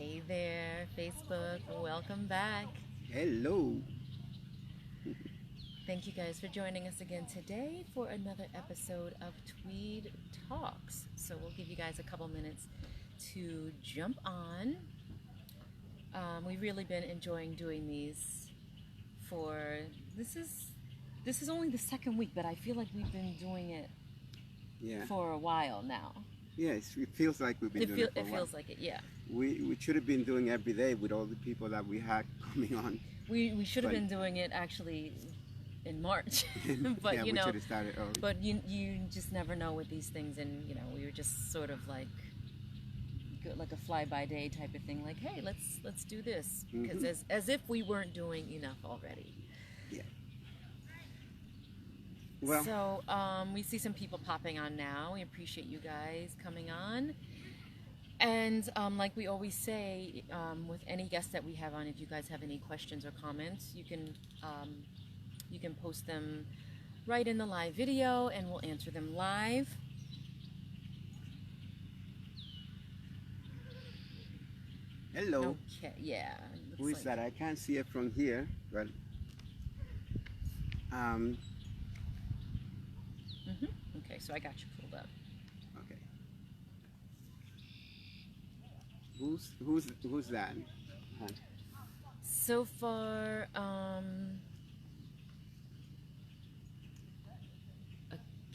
Hey there, Facebook. Welcome back. Hello. Thank you guys for joining us again today for another episode of Tweed Talks. So we'll give you guys a couple minutes to jump on. We've really been enjoying doing these for this is only the second week, but I feel like we've been doing it for a while now. Yes, it feels like we've been doing it for a while. It feels like it, yeah. We should have been doing every day with all the people that we had coming on. We should have been doing it actually in March, but yeah, you we know, should have started early. but you just never know with these things, and you know, we were just sort of like a fly-by-day type of thing, like, hey, let's do this, because as if we weren't doing enough already. Yeah. Well, so we see some people popping on now. We appreciate you guys coming on. And like we always say, with any guests that we have on, if you guys have any questions or comments, you can post them right in the live video, and we'll answer them live. hello. Okay, yeah. Who is that? I can't see it from here, but Okay, so I got you pulled up. okay. Who's that? So far,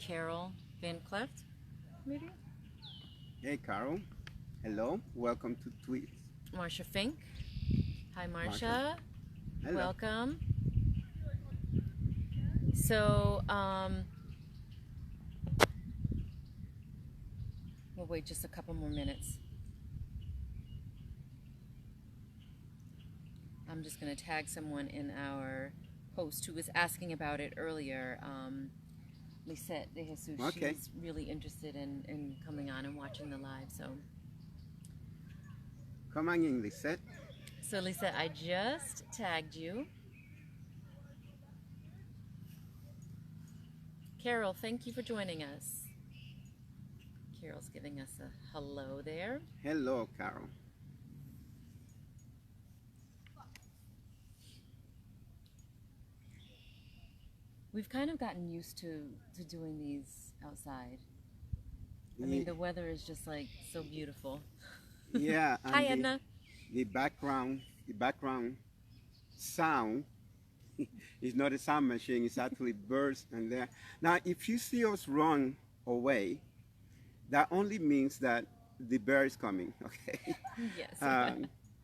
Carol Van Cleft, maybe? Hey, Carol. Hello. Welcome to Tweed. Marsha Fink. Hi, Marsha. Hello. Welcome. So, we'll wait just a couple more minutes. I'm just going to tag someone in our post who was asking about it earlier. Lisette de Jesus. Okay. She's really interested in coming on and watching the live. So, Come on in, Lisette. so Lisette, I just tagged you. Carol, thank you for joining us. Carol's giving us a hello there. Hello, Carol. We've kind of gotten used to doing these outside. I mean, the weather is just like so beautiful. Yeah. Hi, Edna. The background sound is not a sound machine. It's actually birds and there. Now, if you see us run away, that only means that the bear is coming. Okay. Yes.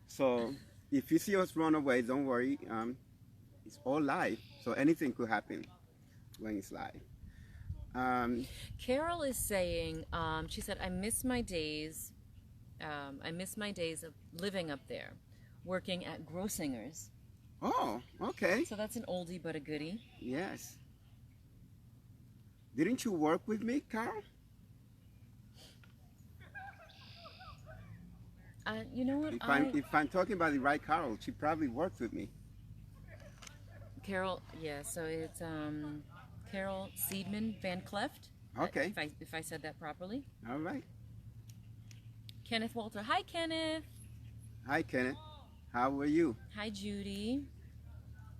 So if you see us run away, don't worry. It's all live, so anything could happen when it's live. Carol is saying, she said, I miss my days of living up there, working at Grossinger's. Oh, okay. So that's an oldie but a goodie. Yes. Didn't you work with me, Carol? You know what? If I'm talking about the right Carol, she probably worked with me. Carol, yeah. So it's Carol Seidman Van Cleft. Okay. If I said that properly. All right. Kenneth Walter. Hi, Kenneth. Hi, Kenneth. How are you? Hi, Judy.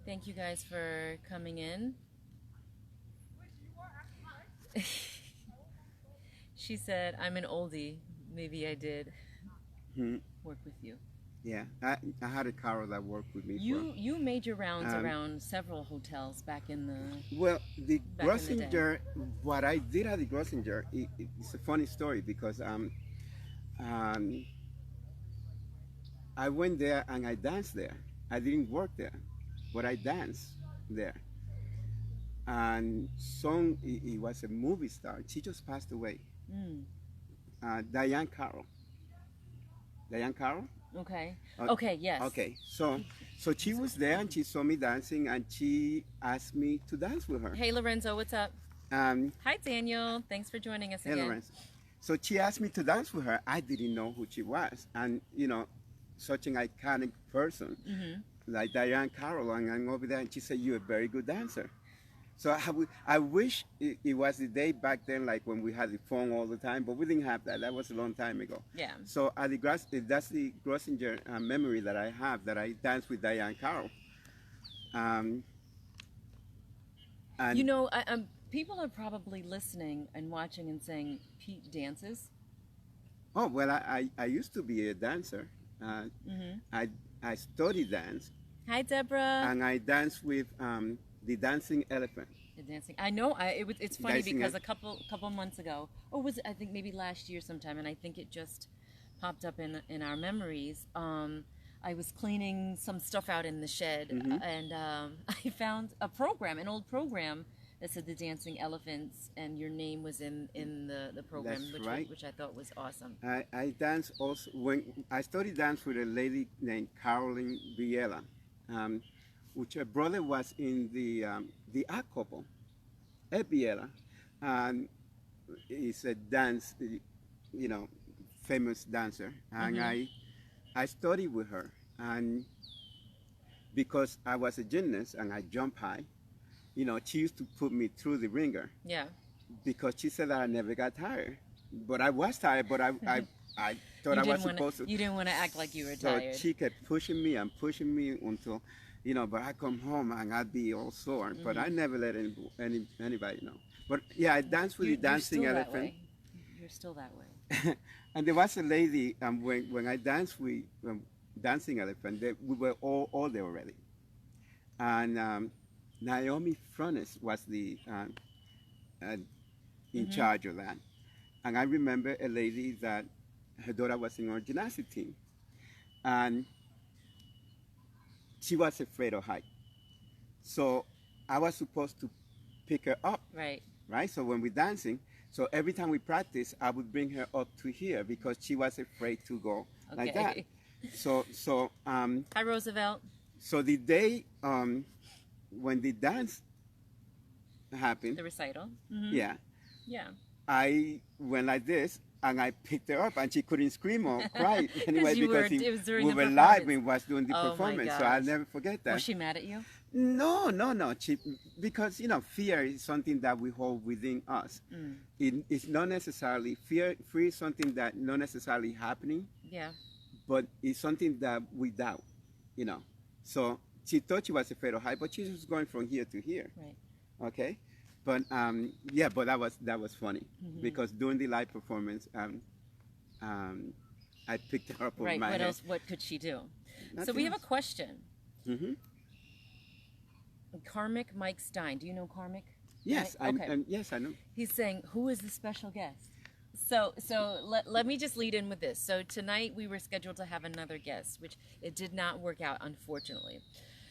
Thank you guys for coming in. She said, I'm an oldie. Maybe I did work with you. Yeah, I had a Carol that worked with me. You made your rounds around several hotels back in the... Well, the back in the Grossinger, what I did at the Grossinger, it's a funny story because I went there and I danced there. I didn't work there, but I danced there. And it was a movie star. She just passed away. Diane Carroll. Diane Carroll? Okay. Okay, yes. Okay, so she was there and she saw me dancing and she asked me to dance with her. Hey, Lorenzo, what's up? Hi, Daniel. Thanks for joining us again. Hey, Lorenzo. So she asked me to dance with her. I didn't know who she was. And, you know, such an iconic person like Diane Carroll. And I'm over there and she said, you're a very good dancer. So I wish it was the day back then, like when we had the phone all the time, but we didn't have that. That was a long time ago. Yeah. So that's the Grossinger memory that I have, that I danced with Diane Carroll. Um, and You know, people are probably listening and watching and saying, Pete dances. oh well, I used to be a dancer. Mm-hmm. I studied dance, Hi, Deborah. and I danced with the dancing elephant. The dancing. I know. It's funny Dancing because it. a couple months ago, or was it? I think maybe last year sometime, and I think it just popped up in our memories. I was cleaning some stuff out in the shed, Mhm. and I found a program, an old program that said the dancing elephants, and your name was in the program, That's which right. which I thought was awesome. I danced also when I studied dance with a lady named Caroline Villela, which her brother was in the art couple, Ed Villela, and he's a dance, you know, famous dancer, and Mhm. I studied with her, and because I was a gymnast and I jump high, you know, she used to put me through the ringer Yeah. because she said that I never got tired, but I was tired, but I thought You I was didn't want to. supposed to. You didn't want to act like you were So tired. she kept pushing me and pushing me until, you know, but I come home and I'd be all sore. But I Mhm. never let anybody know. But yeah, I danced with the You're dancing still that elephant. way. You're still that way. And there was a lady, when I danced with dancing elephant, we were all there already. And Naomi Frones was the in Mhm. charge of that. And I remember a lady that her daughter was in our gymnastic team. And she was afraid of height. So I was supposed to pick her up, Right. right? So when we're dancing, so every time we practice, I would bring her up to here because she was afraid to go like that. Okay. So Hi, Roosevelt. so the day when the dance happened, The recital. Mhm. yeah, Yeah. I went like this and I picked her up and she couldn't scream or cry anyway you were. because It was during we the were live performance. and was doing the Oh my performance. So I'll gosh. never forget that. Was she mad at you? No, no, no. Because you know, fear is something that we hold within us. Mm. It's not necessarily fear. Fear is something that not necessarily happening, Yeah. but it's something that we doubt. You know. So she thought she was afraid of height, but she was going from here to here. Right. Okay. But yeah, but that was funny Mhm. because during the live performance, I picked her up on Right. my What head. else? What could she do? So Nothing we have a else. question. Mm-hmm. Karmic Mike Stein. Do you know Karmic? Yes, Right? Okay. yes, I know. He's saying, who is the special guest? So let me just lead in with this. So tonight we were scheduled to have another guest, which it did not work out, unfortunately.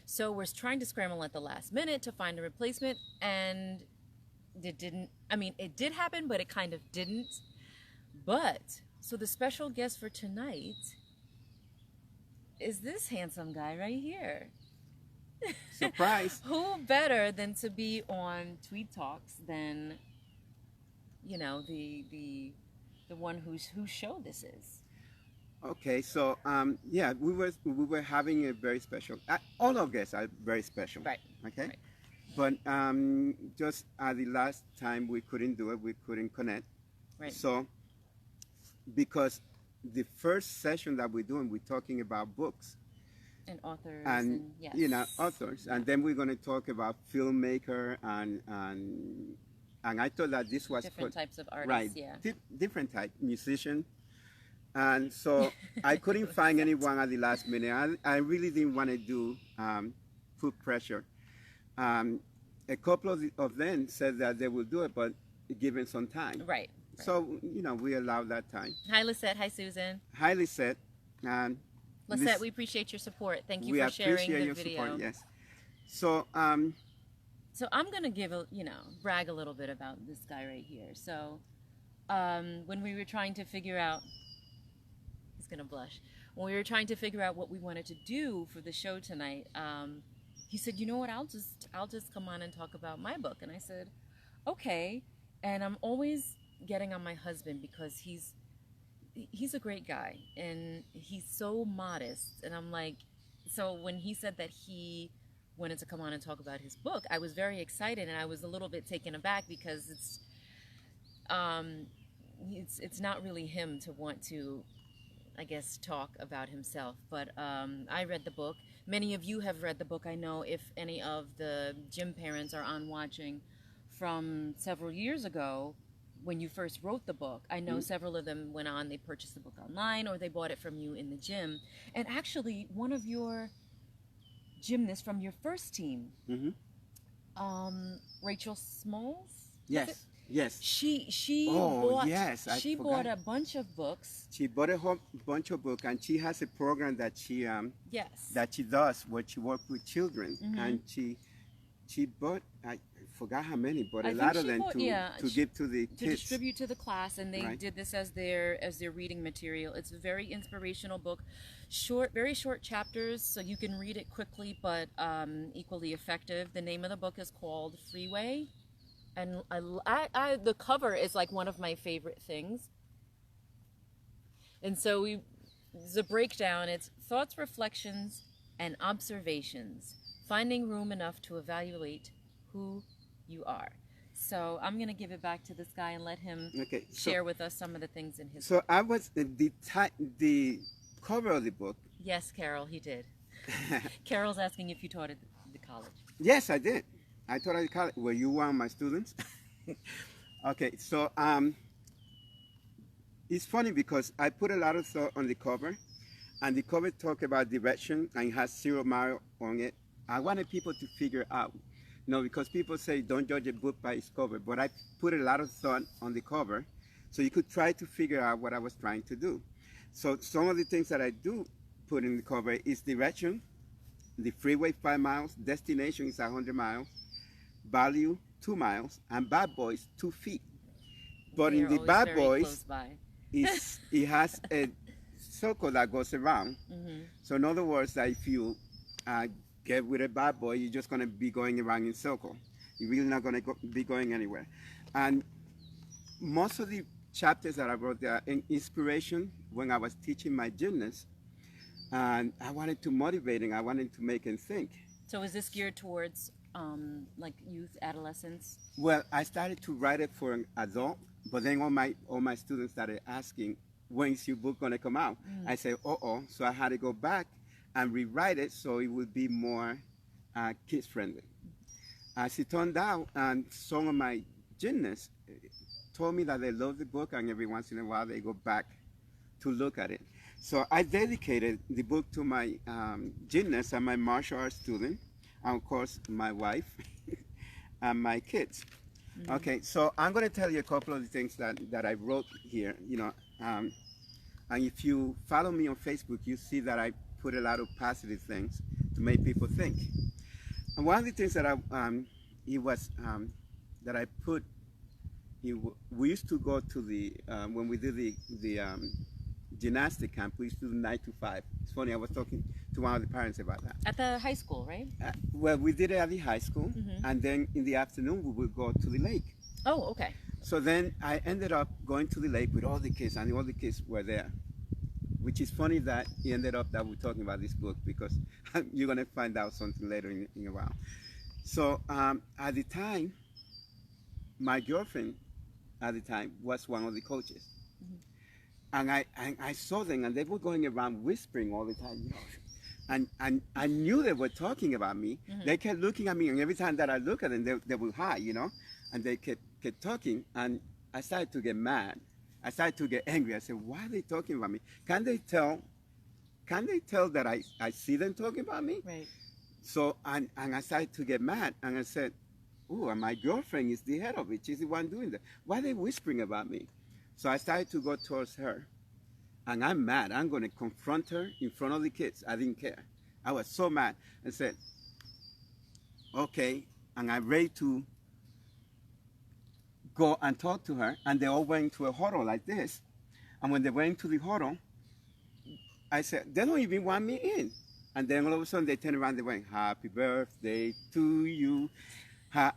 So we're trying to scramble at the last minute to find a replacement, and it didn't. I mean, it did happen, but it kind of didn't. But so the special guest for tonight is this handsome guy right here. Surprise. Who better than to be on Tweed Talks than, you know, the one whose show this is. Okay, so yeah, we were having a very special. All of guests are very special. Right. Okay. Right. But just at the last time we couldn't do it, we couldn't connect. Right. So because the first session that we're doing, we're talking about books And authors and yes. you know authors, Yeah. and then we're going to talk about filmmaker and I thought that this was different types of artists. right, Yeah. different type musician. And so I couldn't find anyone at the last minute. I really didn't want to do put pressure. A couple of them said that they will do it, but given some time. Right. So you know we allowed that time. Hi, Lisette. Hi, Susan. Highly set. And Lisette, we appreciate your support. Thank you we for sharing appreciate the your video. support. Yes. So So I'm gonna give brag a little bit about this guy right here. So when we were trying to figure out, he's gonna blush. When we were trying to figure out what we wanted to do for the show tonight, he said, "You know what? I'll just come on and talk about my book." And I said, "Okay." And I'm always getting on my husband because he's a great guy and he's so modest. And I'm like, so when he said that he wanted to come on and talk about his book, I was very excited, and I was a little bit taken aback because it's not really him to want to, I guess, talk about himself. But I read the book. Many of you have read the book. I know if any of the gym parents are on watching from several years ago when you first wrote the book, I know several of them went on, they purchased the book online or they bought it from you in the gym. And actually, one of your gymnasts from your first team, Rachel Smalls? Yes. Yes. She Oh, bought, yes, I she forgot. bought a bunch of books. She bought a whole bunch of books, and she has a program that she Yes. that she does where she works with children, and she bought, I forgot how many, but I a think lot of she them bought- to yeah, give to the to kids. distribute to the class, and they Right. did this as their reading material. It's a very inspirational book, very short chapters, so you can read it quickly, but equally effective. The name of the book is called Freeway, and the cover is like one of my favorite things. And so it's a breakdown. It's thoughts, reflections, and observations, finding room enough to evaluate who you are. So I'm going to give it back to this guy and let him Okay. share with us some of the things in his So book. I was the cover of the book. Yes, Carol, he did. Carol's asking if you taught at the college. Yes, I did. I taught at the college. Were you one of my students? Okay, so it's funny because I put a lot of thought on the cover, and the cover talk about direction and it has 0 mile on it. I wanted people to figure out, because people say don't judge a book by its cover, but I put a lot of thought on the cover so you could try to figure out what I was trying to do. So some of the things that I do put in the cover is direction, the freeway 5 miles, destination is 100 miles, value 2 miles, and bad boys 2 feet. But They're in the always bad very boys, close by. it has a circle that goes around. So in other words, that if you get with a bad boy, you're just going to be going around in circle. You're really not going to be going anywhere. And most of the chapters that I wrote there are in inspiration when I was teaching my gymnasts, and I wanted to motivate and I wanted to make them think. So is this geared towards like youth, adolescents? Well, I started to write it for an adult, but then all my students started asking, when's your book gonna come out? I said, so I had to go back and rewrite it so it would be more kids friendly. As it turned out, and some of my gymnasts told me that they love the book, and every once in a while they go back to look at it. So I dedicated the book to my gymnasts and my martial arts student, and of course my wife and my kids. Okay, so I'm going to tell you a couple of the things that I wrote here, and if you follow me on Facebook, you see that I put a lot of positive things to make people think. And one of the things that I put, we used to go to the, when we did the gymnastic camp, we used to do 9 to 5. It's funny, I was talking to one of the parents about that. At the high school, right? Well, we did it at the high school, and then in the afternoon we would go to the lake. Oh, okay. So then I ended up going to the lake with all the kids, and all the kids were there. Which is funny that it ended up that we're talking about this book, because you're going to find out something later in a while. So at the time, my girlfriend at the time was one of the coaches. And I saw them, and they were going around whispering all the time, and I knew they were talking about me. They kept looking at me, and every time that I look at them, they would hi, and they kept talking, and I started to get mad. I started to get angry. I said, why are they talking about me? Can they tell that I see them talking about me? Right. So, and I started to get mad, and I said, oh, and my girlfriend is the head of it. She's the one doing that. Why are they whispering about me? So I started to go towards her, and I'm mad. I'm going to confront her in front of the kids. I didn't care. I was so mad. I said, okay, and I'm ready to go and talk to her, and they all went into a huddle like this. And when they went into the huddle, I said, they don't even want me in. And then all of a sudden they turned around, they went, happy birthday to you.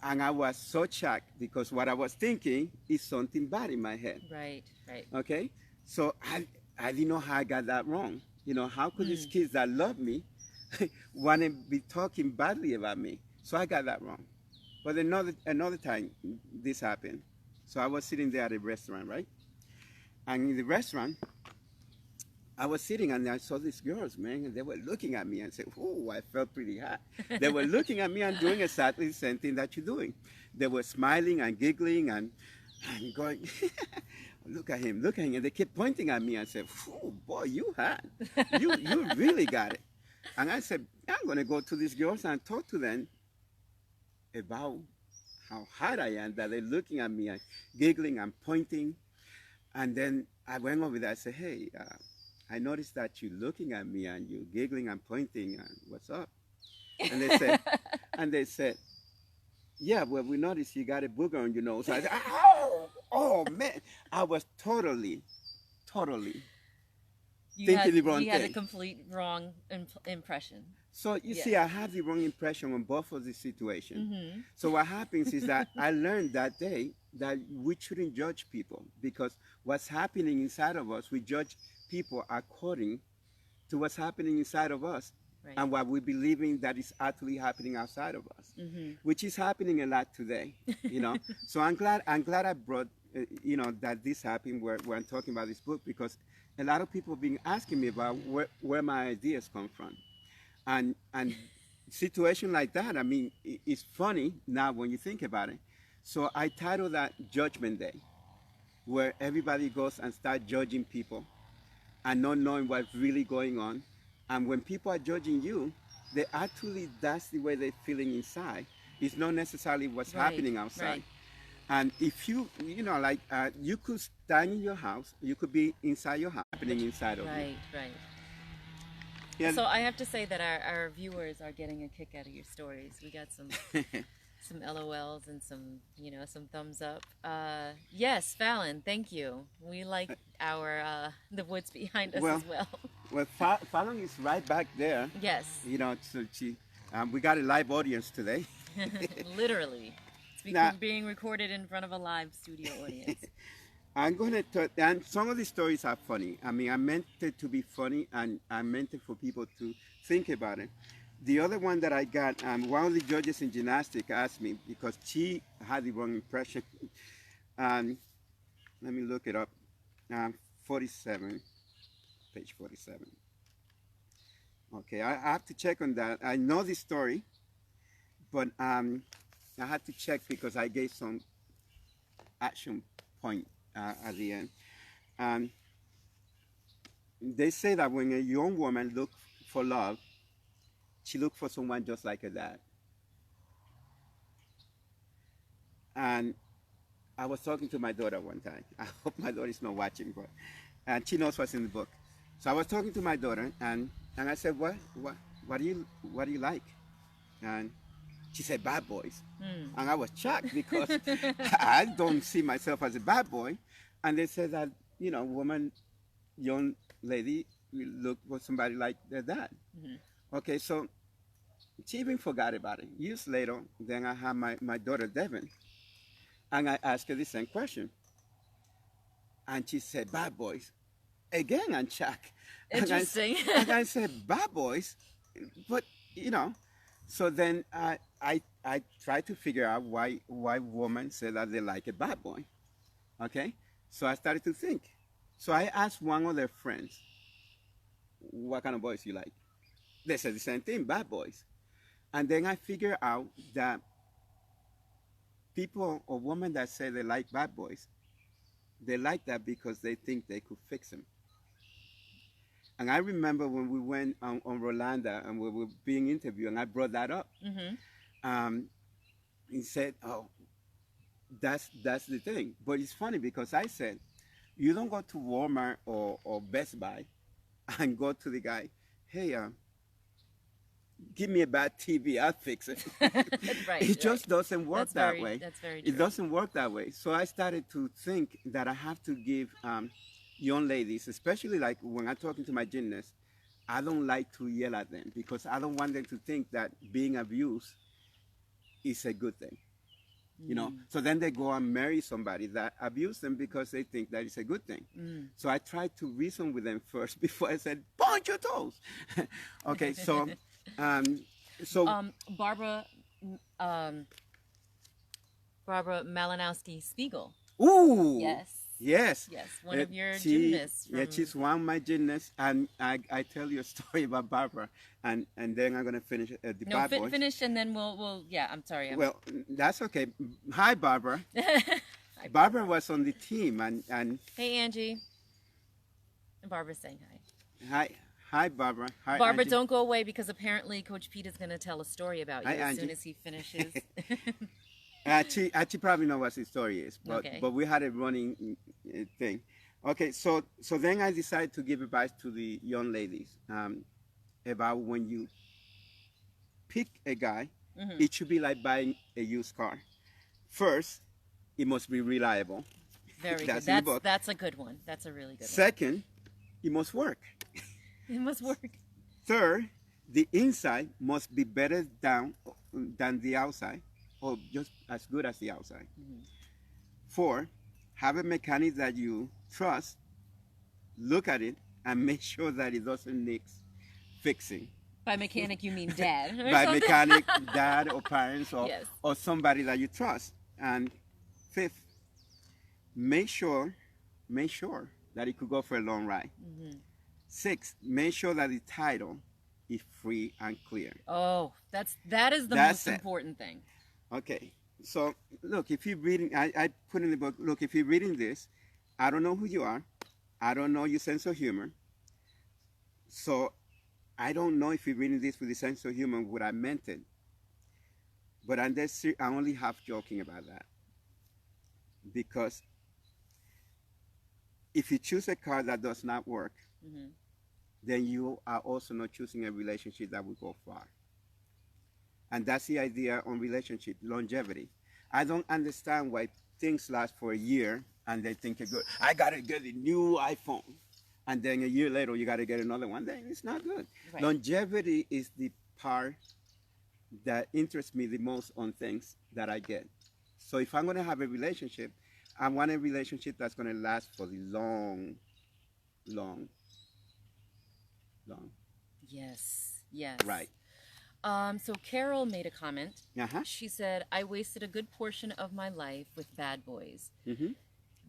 And I was so shocked, because what I was thinking is something bad in my head. Right, right. Okay? So I didn't know how I got that wrong. How could these kids that love me want to be talking badly about me. So I got that wrong. But another time this happened. So I was sitting there at a restaurant, right? And in the restaurant, I was sitting and I saw these girls, man, and they were looking at me and said, "Oh, I felt pretty hot." They were looking at me and doing exactly the same thing that you're doing. They were smiling and giggling and going, look at him, and they kept pointing at me and said, "Oh, boy, you hot. You really got it." And I said, "I'm going to go to these girls and talk to them about how hot I am, that they're looking at me and giggling and pointing." And then I went over there. I said, "Hey, I noticed that you're looking at me and you're giggling and pointing, and what's up?" And they said, "Yeah, well, we noticed you got a booger on your nose." I said, oh man, I was totally thinking the wrong thing. You had a complete wrong impression. So you see, I had the wrong impression on both of the situations. Mm-hmm. So what happens is that I learned that day that we shouldn't judge people, because what's happening inside of us, we judge people according to what's happening inside of us. Right. And what we believing that is actually happening outside of us, mm-hmm. which is happening a lot today, you know. So I'm glad I brought, that this happened where I'm talking about this book, because a lot of people have been asking me about where my ideas come from. And situation like that, I mean, it's funny now when you think about it. So I titled that Judgment Day, where everybody goes and start judging people and not knowing what's really going on. And when people are judging you, that's the way they're feeling inside. It's not necessarily what's happening outside. Right. And if you could stand in your house, you could be inside your house, happening inside of you. Right. Yeah. So I have to say that our viewers are getting a kick out of your stories. We got some LOLs and some thumbs up. Yes, Fallon, thank you. We like the woods behind us as well. Well, Fallon is right back there. Yes. So we got a live audience today. Literally. It's being recorded in front of a live studio audience. I'm going to talk, and some of the stories are funny. I mean, I meant it to be funny, and I meant it for people to think about it. The other one that I got, one of the judges in gymnastics asked me, because she had the wrong impression. Let me look it up. 47, page 47. Okay, I have to check on that. I know the story, but I had to check because I gave some action point at the end. They say that when a young woman looks for love, she looks for someone just like her dad. And I was talking to my daughter one time. I hope my daughter is not watching, and she knows what's in the book. So I was talking to my daughter, and I said, what do you like? And she said, bad boys. And I was shocked because I don't see myself as a bad boy. And they said that, young lady will look for somebody like their dad. Mm-hmm. Okay, so she even forgot about it. Years later, then I had my daughter, Devin, and I asked her the same question. And she said, bad boys. Again, I'm shocked. Interesting. And I said, bad boys? But, so then I tried to figure out why women say that they like a bad boy. Okay? So I started to think. So I asked one of their friends, what kind of boys you like? They said the same thing, bad boys. And then I figured out that people or women that say they like bad boys, they like that because they think they could fix them. And I remember when we went on Rolanda and we were being interviewed, and I brought that up. Mm-hmm. He said, "Oh, that's the thing." But it's funny because I said, you don't go to Walmart or Best Buy and go to the guy, "Hey, give me a bad TV, I'll fix it." It just doesn't work that way. That's very true. It doesn't work that way. So I started to think that I have to give young ladies, especially like when I'm talking to my gymnasts, I don't like to yell at them because I don't want them to think that being abused is a good thing. So then they go and marry somebody that abused them because they think that it's a good thing. So I tried to reason with them first before I said, point your toes. Okay, so Um, so, Barbara, um, Barbara Malinowski Spiegel. ooh, Yes. yes. Yes, one of your She, gymnasts. yeah, she's one of my gymnasts, and I tell you a story about Barbara, and then I'm gonna finish the No, Bad Boys. finish, and then we'll. Yeah, I'm sorry. Well, that's okay. Hi, Barbara. Hi, Barbara was on the team, and Hey, Angie. And Barbara's saying hi. hi, Barbara. Hi, Barbara, Angie. don't go away because apparently Coach Pete is going to tell a story about you Hi, as soon Angie. as he finishes. She probably know what the story is, but Okay. we had a running thing. Okay, so then I decided to give advice to the young ladies about when you pick a guy, it should be like buying a used car. First, it must be reliable. Very That's good. in the book. That's a good one. That's a really good Second, it must work. one. It must work. Third, the inside must be better down than the outside, or just as good as the outside. Four, have a mechanic that you trust, look at it, and make sure that it doesn't need fixing. By mechanic, you mean dad. or By something? mechanic, dad or parents Yes. or somebody that you trust. And fifth, make sure that it could go for a long ride. Sixth, make sure that the title is free and clear. Oh, that is the That's most it. important thing. Okay, so look, if you're reading, I put in the book, look, if you're reading this, I don't know who you are. I don't know your sense of humor. So I don't know if you're reading this with a sense of humor, what I meant it. But I'm only half joking about that. Because if you choose a car that does not work, then you are also not choosing a relationship that will go far. And that's the idea on relationship, longevity. I don't understand why things last for a year and they think it's good. I got to get a new iPhone. And then a year later, you got to get another one. Then it's not good. Right. Longevity is the part that interests me the most on things that I get. So if I'm going to have a relationship, I want a relationship that's going to last for the long. Yes. Yes. Right. So Carol made a comment. Uh-huh. She said, I wasted a good portion of my life with bad boys. Mm-hmm.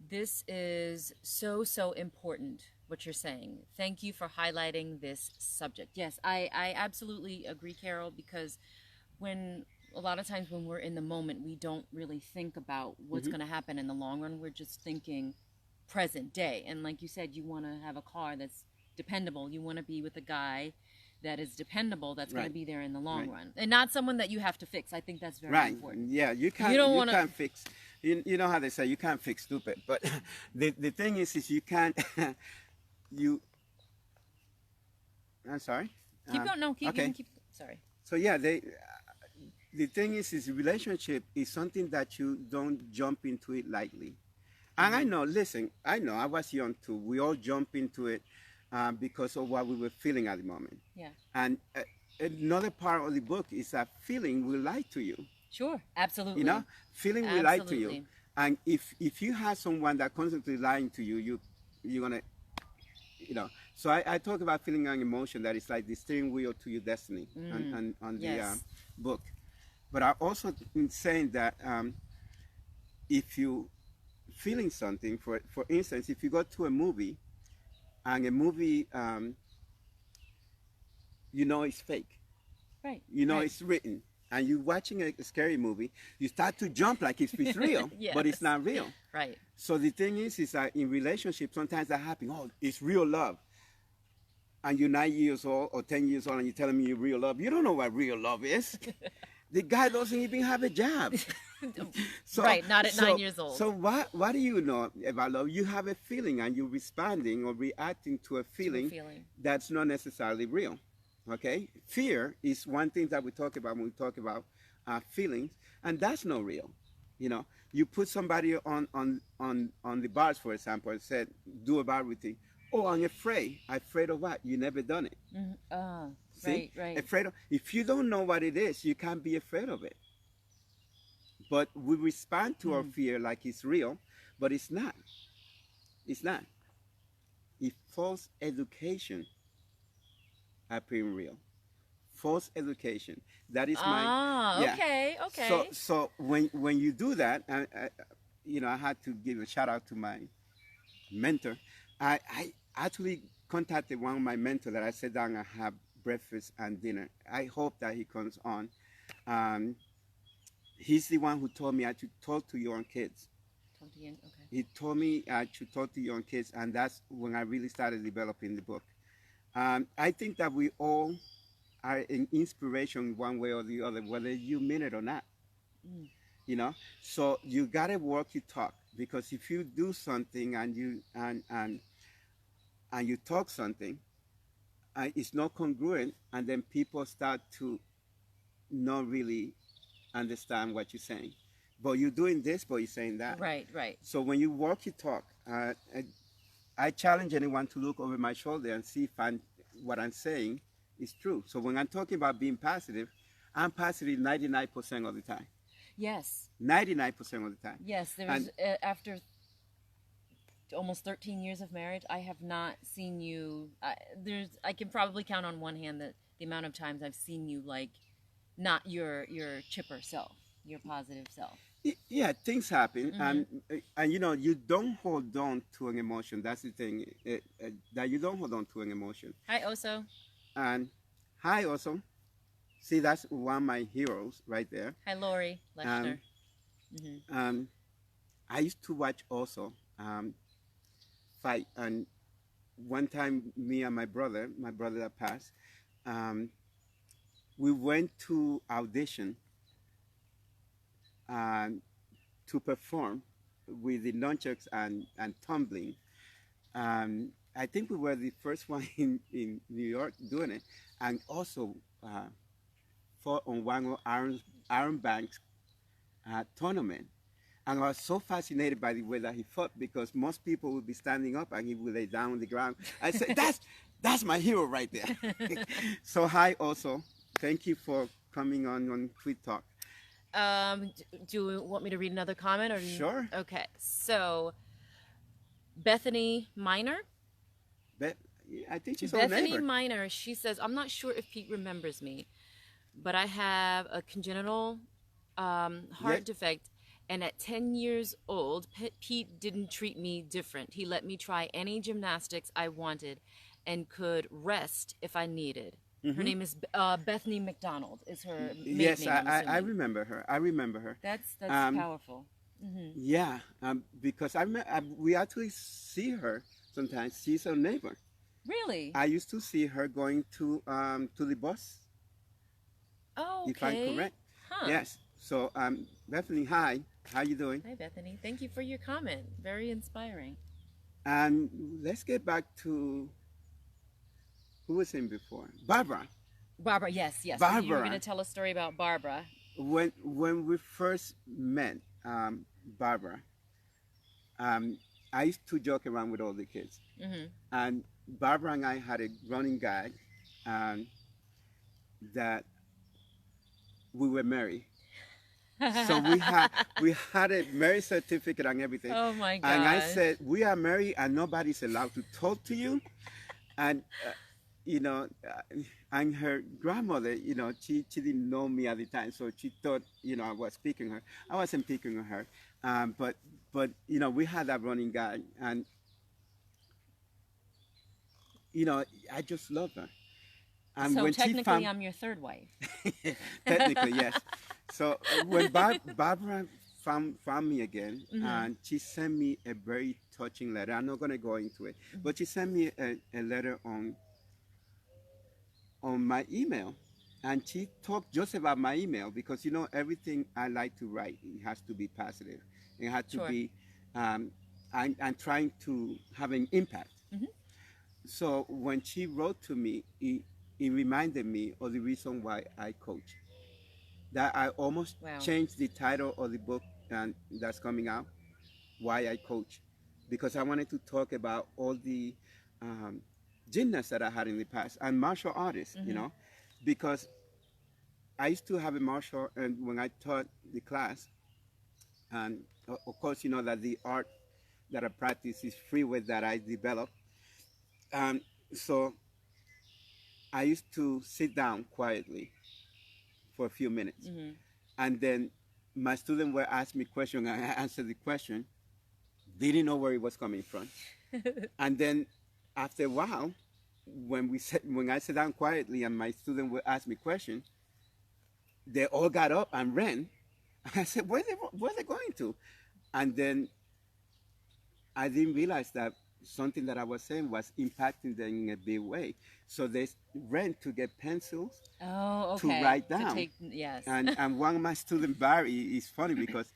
This is so important, what you're saying. Thank you for highlighting this subject. Yes, I absolutely agree, Carol, because a lot of times when we're in the moment, we don't really think about what's going to happen in the long run. We're just thinking present day. And like you said, you want to have a car that's dependable. You want to be with a guy that is dependable, that's going to be there in the long run, and not someone that you have to fix. I think that's very important. Yeah, you can't. Can't fix. You know how they say you can't fix stupid, but the thing is you can't. I'm sorry. Keep going. No, keep. Okay. You can keep. Sorry. So yeah, the thing is relationship is something that you don't jump into it lightly. And I know. Listen, I know. I was young too. We all jump into it. Because of what we were feeling at the moment. Yeah. And another part of the book is that feeling will lie to you. Sure, absolutely. You know, feeling will lie to you. And if you have someone that constantly lying to you, you're gonna, you know. So I talk about feeling and emotion that is like the steering wheel to your destiny on the book. But I also saying that if you feeling something, for instance, if you go to a movie. And a movie, you know it's fake. Right. You know it's written. And you're watching a scary movie, you start to jump like it's real, but it's not real. Right. So the thing is that in relationships, sometimes that happens. Oh, it's real love. And you're 9 years old or 10 years old and you're telling me you're real love. You don't know what real love is. The guy doesn't even have a job. Right, not at 9 years old. So what do you know about love? You have a feeling and you're responding or reacting to a feeling that's not necessarily real. Okay? Fear is one thing that we talk about when we talk about feelings, and that's not real. You know, you put somebody on the bars, for example, and said, do a bar routine. Oh, I'm afraid. Afraid of what? You never done it. See? Right. Afraid of, if you don't know what it is, you can't be afraid of it. But we respond to our fear like it's real, but it's not. It's not. If false education appearing real, false education. That is my Ah, yeah. okay, okay. So when you do that, I had to give a shout out to my mentor. I actually contacted one of my mentors that I sat down and have breakfast and dinner. I hope that he comes on. Um, he's the one who told me I should talk to young kids. Okay. He told me I should talk to young kids, and that's when I really started developing the book. I think that we all are an inspiration one way or the other, whether you mean it or not. Mm. So you gotta walk your talk, because if you do something and you talk something, it's not congruent, and then people start to not really understand what you're saying. But you're doing this, but you're saying that. Right. So when you walk your talk, I challenge anyone to look over my shoulder and see if what I'm saying is true. So when I'm talking about being positive, I'm positive 99% of the time. Yes. 99% of the time. Yes. After almost 13 years of marriage, I have not seen you. I can probably count on one hand the amount of times I've seen you like not your chipper self, your positive self. Yeah, things happen, and you don't hold on to an emotion. That's the thing, that you don't hold on to an emotion. Hi, Oso. And hi, Oso. See, that's one of my heroes right there. Hi, Lori Lechner. I used to watch Oso fight, and one time, me and my brother that passed, we went to audition to perform with the nunchucks and tumbling. I think we were the first one in New York doing it, and also fought on one of Iron Bank's tournament. And I was so fascinated by the way that he fought, because most people would be standing up and he would lay down on the ground. I said, that's my hero right there. So hi, also. Thank you for coming on Tweed Talk. Do you want me to read another comment? Sure. Okay. So, Bethany Miner? I think she's our neighbor. Bethany Miner, she says, I'm not sure if Pete remembers me, but I have a congenital heart defect. And at 10 years old, Pete didn't treat me different. He let me try any gymnastics I wanted and could rest if I needed. Her name is Bethany McDonald. Is her maiden yes, name? I remember her. I remember her. That's powerful. Yeah, because we actually see her sometimes. She's our neighbor. Really? I used to see her going to the bus. Oh, okay. If I'm correct. Huh. Yes. So Bethany, hi. How you doing? Hi, Bethany. Thank you for your comment. Very inspiring. And let's get back to who was in before. Barbara. Barbara, yes. Barbara. You were going to tell a story about Barbara. When we first met, Barbara, I used to joke around with all the kids. And Barbara and I had a running gag that we were married. So we had a marriage certificate and everything. Oh my God! And I said, we are married and nobody's allowed to talk to you. And and her grandmother, she didn't know me at the time, so she thought I was picking her. I wasn't picking on her, but we had that running gag, and I just love her. And so when technically, I'm your third wife. Technically, yes. So when Barbara found me again, and she sent me a very touching letter. I'm not going to go into it, but she sent me a letter on my email, and she talked just about my email, because everything I like to write, it has to be positive. It has to be, I'm trying to have an impact. So when she wrote to me, it reminded me of the reason why I coach. That I almost changed the title of the book that's coming out, Why I Coach, because I wanted to talk about all the gymnasts that I had in the past and martial artists, because I used to have a martial, and when I taught the class, and of course, that the art that I practice is Freeway that I developed. So I used to sit down quietly for a few minutes, Mm-hmm. and then my student would ask me question, and I answered the question. Didn't know where it was coming from, and then after a while, when I sat down quietly and my student would ask me question, they all got up and ran. I said, where they going to? And then I didn't realize that something that I was saying was impacting them in a big way. So they ran to get pencils Oh, to okay. write To down. take, yes. And one of my students, Barry, is funny because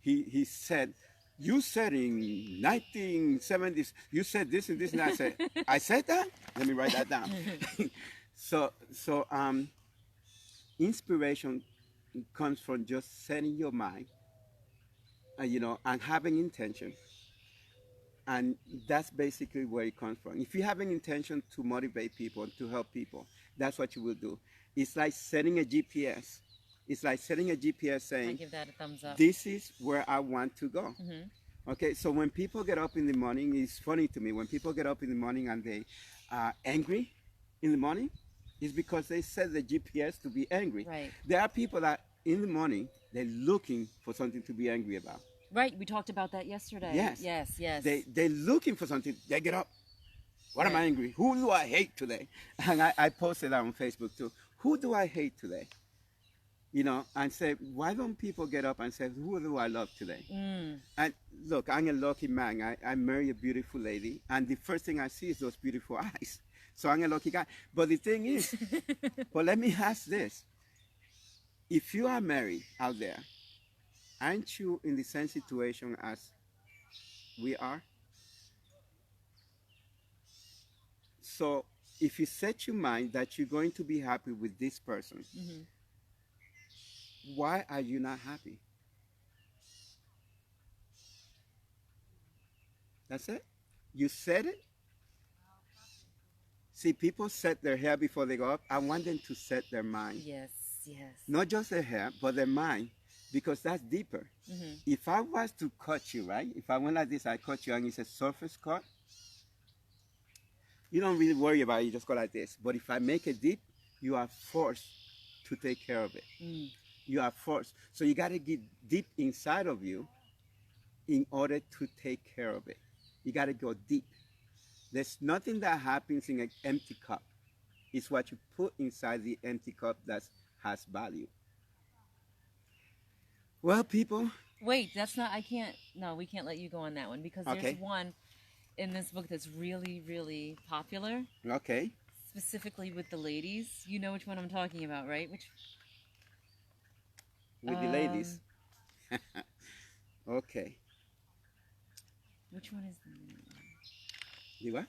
he said, you said in 1970s, you said this and this, and I said that? Let me write that down. So inspiration comes from just setting your mind, and having intention. And that's basically where it comes from. If you have an intention to motivate people, to help people, that's what you will do. It's like setting a GPS. It's like setting a GPS I saying, give that a thumbs up. this is where I want to go. Mm-hmm. Okay, so when people get up in the morning, it's funny to me. When people get up in the morning and they are angry in the morning, it's because they set the GPS to be angry. Right. There are people that in the morning, they're looking for something to be angry about. Right. We talked about that yesterday. Yes. Yes. They're looking for something. They get up. What am I Right. angry? Who do I hate today? And I posted that on Facebook too. Who do I hate today? And say, why don't people get up and say, who do I love today? Mm. And look, I'm a lucky man. I marry a beautiful lady, and the first thing I see is those beautiful eyes. So I'm a lucky guy. But the thing is, but let me ask this. If you are married out there, aren't you in the same situation as we are? So if you set your mind that you're going to be happy with this person, Mm-hmm. why are you not happy? That's it. You said it. See, people set their hair before they go up. I want them to set their mind. Yes. Not just their hair, but their mind, because that's deeper. Mm-hmm. If I was to cut you, right? If I went like this, I cut you, and it's a surface cut. You don't really worry about it. You just go like this. But if I make it deep, you are forced to take care of it. Mm. You are forced. So you got to get deep inside of you in order to take care of it. You got to go deep. There's nothing that happens in an empty cup. It's what you put inside the empty cup that has value. Well, people. Wait, that's not. I can't. No, we can't let you go on that one because there's Okay. one in this book that's really, really popular, Okay. specifically with the ladies. You know which one I'm talking about, right? Which With the ladies. Okay. which one is You what?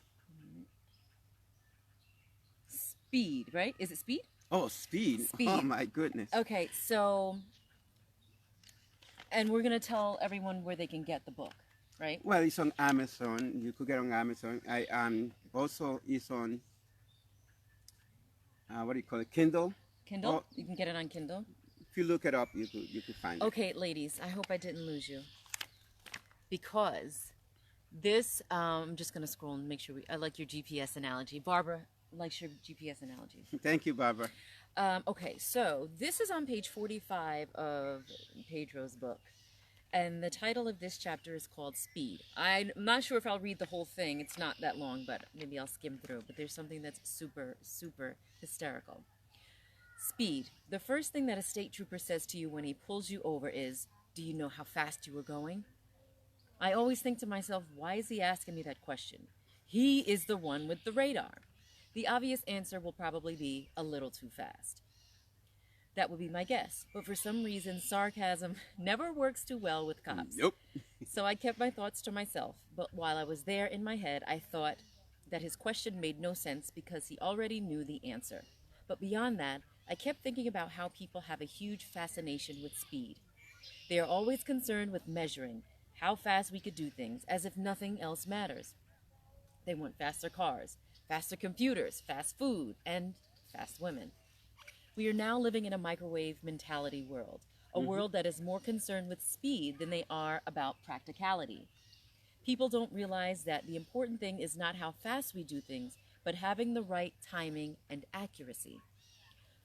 Speed? Right? Is it Speed? Oh, speed. Speed. Oh, my goodness. Okay, so, and we're gonna tell everyone where they can get the book, right? Well, it's on Amazon. You could get it on Amazon. Also it's on what do you call it? Kindle. Kindle. Oh. You can get it on Kindle. If you look it up, you could find it. Okay, ladies, I hope I didn't lose you because this. I'm just gonna scroll and make sure I like your GPS analogy. Barbara likes your GPS analogy. Thank you, Barbara. Okay, so this is on page 45 of Pedro's book. And the title of this chapter is called Speed. I'm not sure if I'll read the whole thing. It's not that long, but maybe I'll skim through. But there's something that's super, super hysterical. Speed. The first thing that a state trooper says to you when he pulls you over is, "Do you know how fast you were going?" I always think to myself, why is he asking me that question? He is the one with the radar. The obvious answer will probably be a little too fast. That would be my guess, but for some reason, sarcasm never works too well with cops. Nope. So I kept my thoughts to myself, but while I was there in my head, I thought that his question made no sense because he already knew the answer. But beyond that, I kept thinking about how people have a huge fascination with speed. They are always concerned with measuring how fast we could do things, as if nothing else matters. They want faster cars, faster computers, fast food, and fast women. We are now living in a microwave mentality world, a world that is more concerned with speed than they are about practicality. People don't realize that the important thing is not how fast we do things, but having the right timing and accuracy.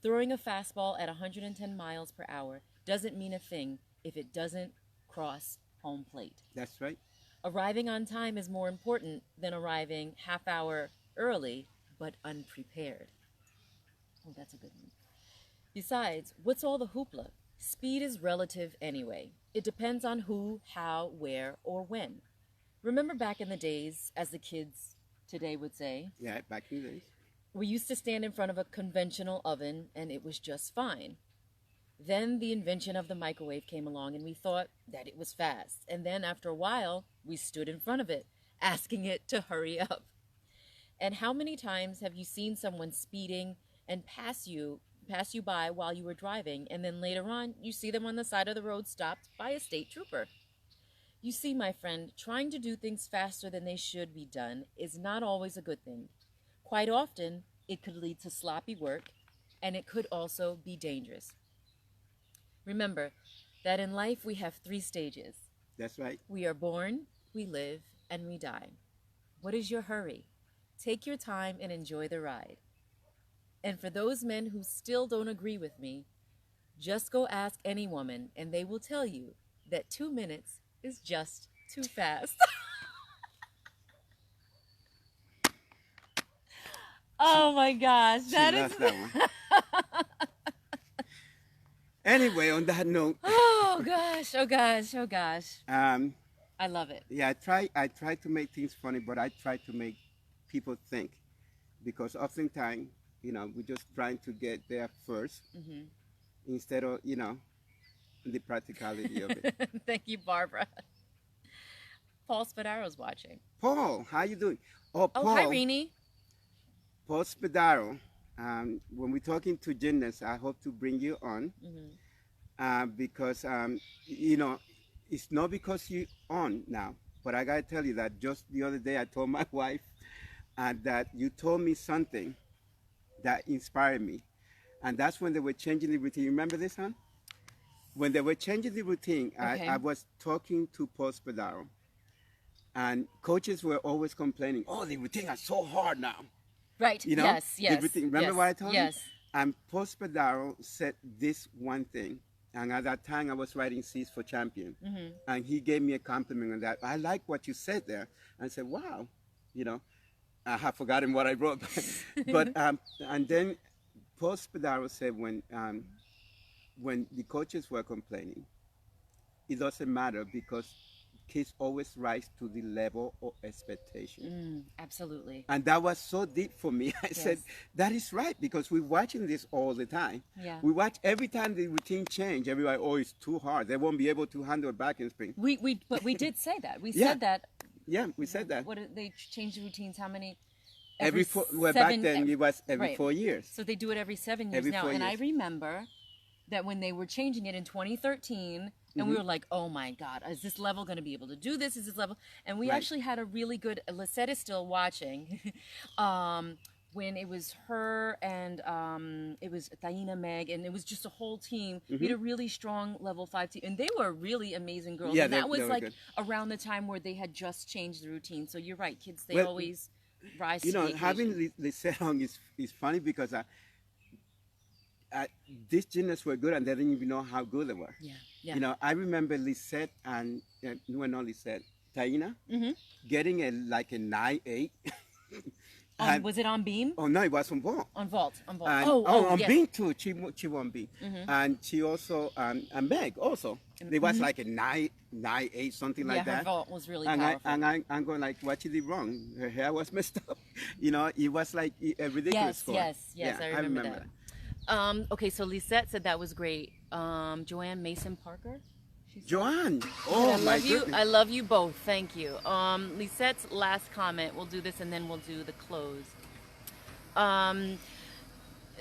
Throwing a fastball at 110 miles per hour doesn't mean a thing if it doesn't cross home plate. That's right. Arriving on time is more important than arriving half hour early but unprepared. Oh, that's a good one. Besides, what's all the hoopla? Speed is relative anyway. It depends on who, how, where, or when. Remember back in the days, as the kids today would say, Yeah, back in the days. we used to stand in front of a conventional oven and it was just fine. Then the invention of the microwave came along and we thought that it was fast. And then after a while, we stood in front of it, asking it to hurry up. And how many times have you seen someone speeding and pass you by while you were driving, and then later on you see them on the side of the road stopped by a state trooper? You see, my friend, trying to do things faster than they should be done is not always a good thing. Quite often, it could lead to sloppy work, and it could also be dangerous. Remember that in life we have 3 stages. That's right. We are born, we live, and we die. What is your hurry? Take your time and enjoy the ride. And for those men who still don't agree with me, just go ask any woman and they will tell you that 2 minutes is just too fast. Oh my gosh, that is... that one. Anyway, on that note. Oh gosh, oh gosh, oh gosh. I love it. Yeah, I try to make things funny, but I try to make people think, because oftentimes, we're just trying to get there first instead of, the practicality of it. Thank you, Barbara. Paul Spadaro's watching. Paul, how you doing? Oh, Paul. Oh, hi, Rini. Paul Spadaro. When we're talking to gymnasts, I hope to bring you on because, it's not because you're on now, but I got to tell you that just the other day I told my wife that you told me something that inspired me. And that's when they were changing the routine. You remember this, hon? When they were changing the routine, Okay. I was talking to Paul Spadaro. And coaches were always complaining, oh, the routine is so hard now. Right, yes, the routine. Remember yes, what I told you? Yes. And Paul Spadaro said this one thing. And at that time, I was writing C's for Champion. And he gave me a compliment on that. I like what you said there. And I said, wow, I have forgotten what I wrote. But and then Paul Spadaro said when the coaches were complaining, it doesn't matter because kids always rise to the level of expectation. Absolutely. And that was so deep for me. I said, Yes. that is right, because we're watching this all the time. Yeah. We watch every time the routine change, everybody, oh, it's too hard. They won't be able to handle a back spring. But we did say that. We Yeah. said that. Yeah, we said that. What did they changed the routines? How many? Well, back then it was every right. 4 years. So they do it every 7 years Every now. 4 And I years. remember that when they were changing it in 2013, and we were like, oh my God, is this level going to be able to do this? Is this level? And we Right. actually had a really good, Lisette is still watching, when it was her and it was Taina, Meg, and it was just a whole team. We had a really strong level 5 team, and they were really amazing girls. Yeah, and they that was were like good. around the time where they had just changed the routine. So you're right, kids, they Well, always rise to the occasion. having Lisette on is funny because these gymnasts were good and they didn't even know how good they were. Yeah, yeah. I remember Lisette and, not Lisette, Taina, getting a 9.8. Was it on beam? Oh, no, it was on vault. On vault. On vault. And, on yes. beam too. She won beam. And she also, and Meg also. It was like a 9.8, something like Yeah, that. her vault was really And powerful. I'm going like, what she did wrong? Her hair was messed up. It was like a ridiculous score. Yes, Yeah, I remember that. Okay, so Lisette said that was great. Joanne Mason Parker? She said- Joanne, oh I my love you. goodness. I love you both. Thank you. Lisette's last comment. We'll do this and then we'll do the close.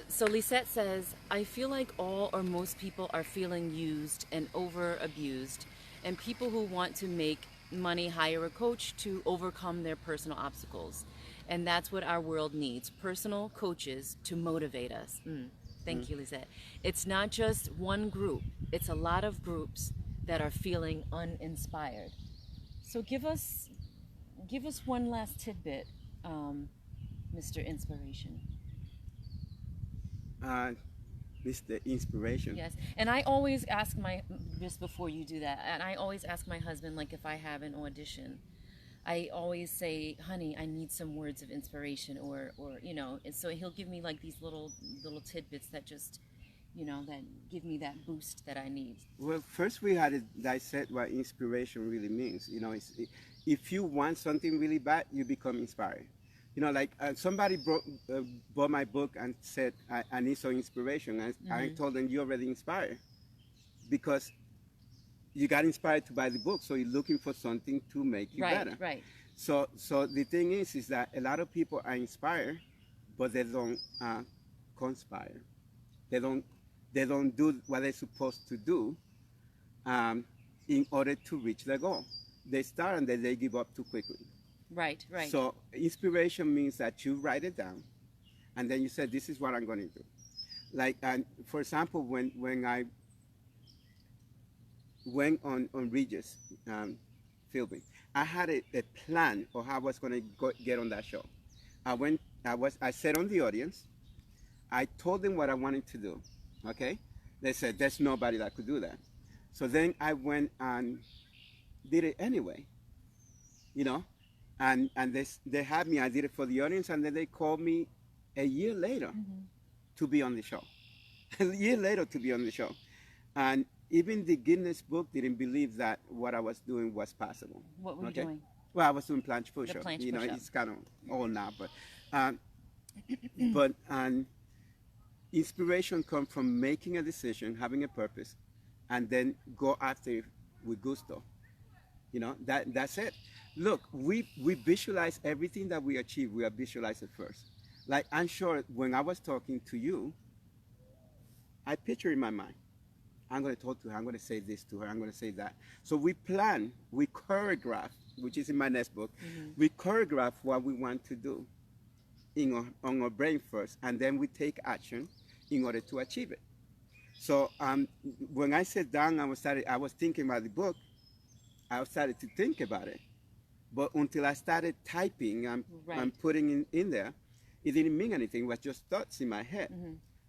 So Lisette says, I feel like all or most people are feeling used and over abused, and people who want to make money hire a coach to overcome their personal obstacles. And that's what our world needs, personal coaches to motivate us. Thank you, Lisette. It's not just one group. It's a lot of groups that are feeling uninspired. So give us one last tidbit Mr. Inspiration? Mr. Inspiration. Yes, and I always ask just before you do that, and I always ask my husband, like if I have an audition, I always say, honey, I need some words of inspiration, or and so he'll give me like these little tidbits that just, that give me that boost that I need. Well, first we had to dissect what inspiration really means. If you want something really bad, you become inspired. Like somebody bought my book and said, I need some inspiration. And I told them, you're already inspired. Because you got inspired to buy the book, so you're looking for something to make you better. Right. So the thing is that a lot of people are inspired, but they don't conspire. They don't do what they're supposed to do in order to reach their goal. They start and then they give up too quickly. Right. So inspiration means that you write it down, and then you say, this is what I'm going to do. Like, for example, when I went on Regis filming, I had a plan of how I was going to get on that show. I sat on the audience. I told them what I wanted to do. Okay, they said there's nobody that could do that. So then I went and did it anyway. And they had me. I did it for the audience, and then they called me a year later to be on the show. A year later to be on the show, and even the Guinness Book didn't believe that what I was doing was possible. What were you doing? Well, I was doing planche push-up. It's kind of old now, but inspiration comes from making a decision, having a purpose, and then go after it with gusto. That's it. Look, we visualize everything that we achieve. We visualize it first. Like, I'm sure when I was talking to you, I picture in my mind, I'm going to talk to her, I'm going to say this to her, I'm going to say that. So we plan, we choreograph, which is in my next book, we choreograph what we want to do on our brain first, and then we take action in order to achieve it. So when I sat down, I was thinking about the book, I started to think about it. But until I started typing and putting in there, it didn't mean anything. It was just thoughts in my head.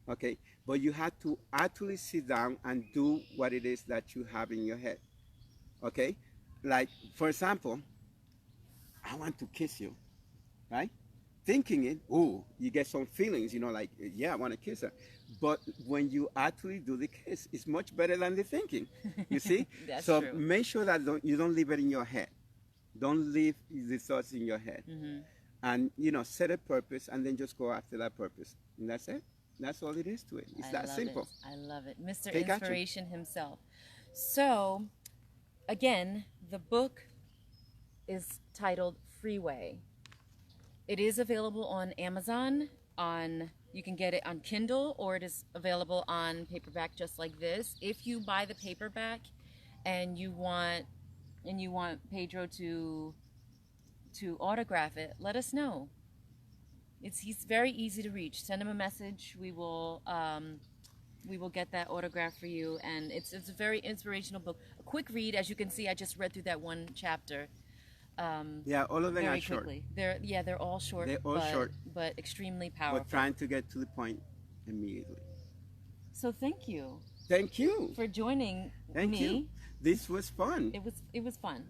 Okay? But you had to actually sit down and do what it is that you have in your head. Okay? Like, for example, I want to kiss you. Right? Thinking it, you get some feelings, like, yeah, I want to kiss her. But when you actually do the kiss, it's much better than the thinking. You see? That's so true. Make sure that you don't leave it in your head. Don't leave the thoughts in your head. And, set a purpose and then just go after that purpose. And that's it. That's all it is to it. It's that simple. I love it. Mr. Take Inspiration himself. So, again, the book is titled Freeway. It is available on Amazon. You can get it on Kindle, or it is available on paperback just like this. If you buy the paperback and you want Pedro to autograph it, let us know. He's very easy to reach. Send him a message. We will get that autograph for you, and it's a very inspirational book. A quick read, as you can see. I just read through that one chapter. Yeah, all of them are short. Quickly. They're all short. They're all short, but extremely powerful. But trying to get to the point immediately. So thank you. Thank you for joining me. Thank you. This was fun. It was fun.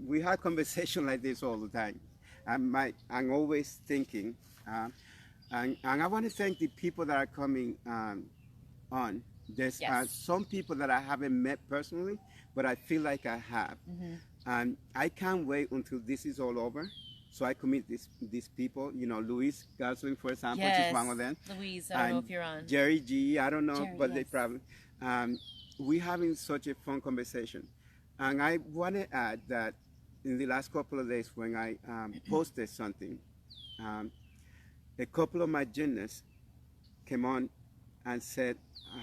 We have conversation like this all the time. I'm always thinking, and I want to thank the people that are coming on. There's some people that I haven't met personally, but I feel like I have. And I can't wait until this is all over, so I can meet these people. Luis Gosling, for example, which is one of them. Louise, I don't know if you're on. Jerry G, I don't know, Jerry, but they probably. We're having such a fun conversation. And I want to add that in the last couple of days when I posted something, a couple of my gymnasts came on and said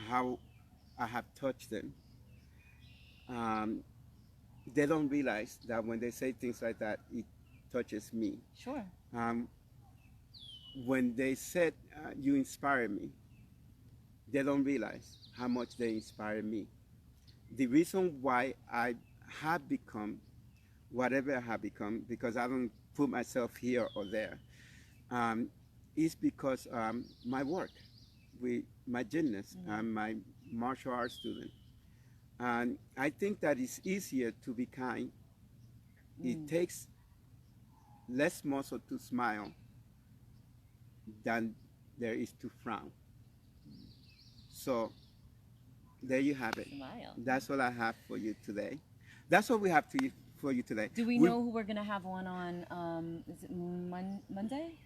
how I have touched them. They don't realize that when they say things like that, it touches me. Sure. When they said, you inspire me, they don't realize how much they inspire me. The reason why I have become whatever I have become, because I don't put myself here or there, um, is because my work, my gymnast, and my martial arts student. And I think that it's easier to be kind. It takes less muscle to smile than there is to frown. So there you have it. Smile. That's all I have for you today. That's what we have for you today. Do we know who we're gonna have on? Is it Monday?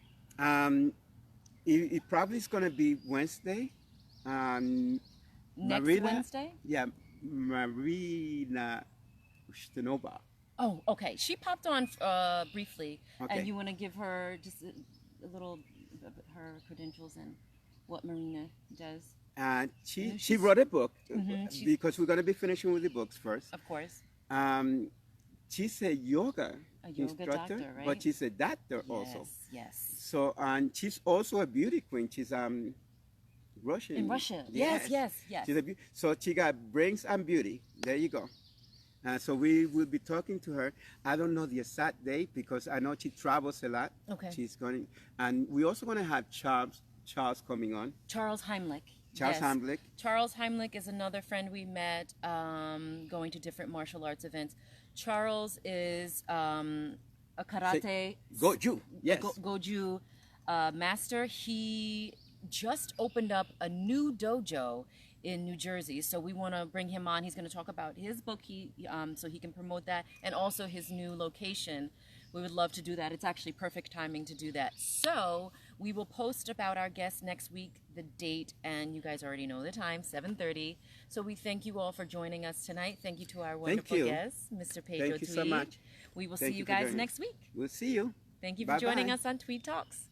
It probably is going to be Wednesday. Next Marina, Wednesday? Yeah, Marina Ushtanova. Oh, okay. She popped on briefly, Okay. and you want to give her just a little her credentials and what Marina does, And And she wrote a book she's- because we're going to be finishing with the books first. of course. She's a yoga A yoga instructor, doctor, right? but she's a doctor also. Yes, yes. So, and she's also a beauty queen. She's Russian. In Russia. Yes, yes, yes. She's so she got brains and beauty. There you go. So we will be talking to her. I don't know the exact date because I know she travels a lot. Okay. She's going, and we're also going to have Charles coming on. Charles Heimlich. Charles Yes. Heimlich. Charles Heimlich is another friend we met going to different martial arts events. Charles is a karate Goju. Yes. Goju master. He just opened up a new dojo in New Jersey, so we want to bring him on. He's going to talk about his book, so he can promote that, and also his new location. We would love to do that. It's actually perfect timing to do that. So we will post about our guest next week, the date, and you guys already know the time, 7:30. So we thank you all for joining us tonight. Thank you to our wonderful you. guest, Mr. Pedro Thank you Tweed. so much. We will Thank see you you for guys joining. next week. We'll see you. Thank you for Bye-bye. joining us on Tweed Talks.